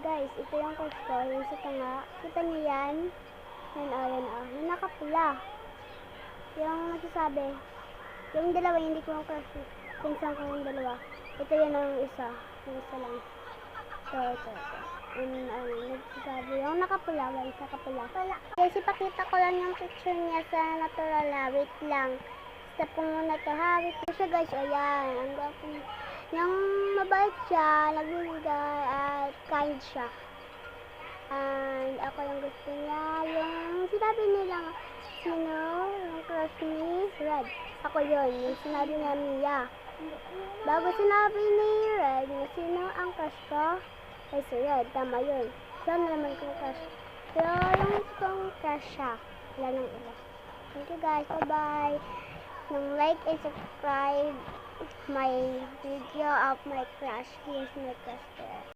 Guys, ito yung crush ko, yung sa tanga. Kita niyo yan? Yan o. Yung nakapula. Yung nagsasabi. Yung dalawa, hindi ko yung crush. Pinsan ko yung dalawa. Ito yun ang isa. Yung isa lang. Ito. Nagsasabi. Yung nakapula, guys. Nakapula. Guys, ipakita ko lang yung picture niya sa natural na. Wait lang. Step ko muna to ha. Wait ko siya guys. O yan. Ang gwapo niya. Yung mabait siya, nagbibigay at kind siya. And ako yung gusto niya. Yung sinabi nila, sino? Yung crush ni Red. Ako yun. Yung sinabi niya Mia. Bago sinabi ni Red, sino ang crush ko? Ay si Red. Tama yun. Siya na naman kong crush. Pero yung kong crush siya. Wala nang iba. Thank you guys. Bye-bye. Yung like and subscribe my video of my crush. Here's my crush there.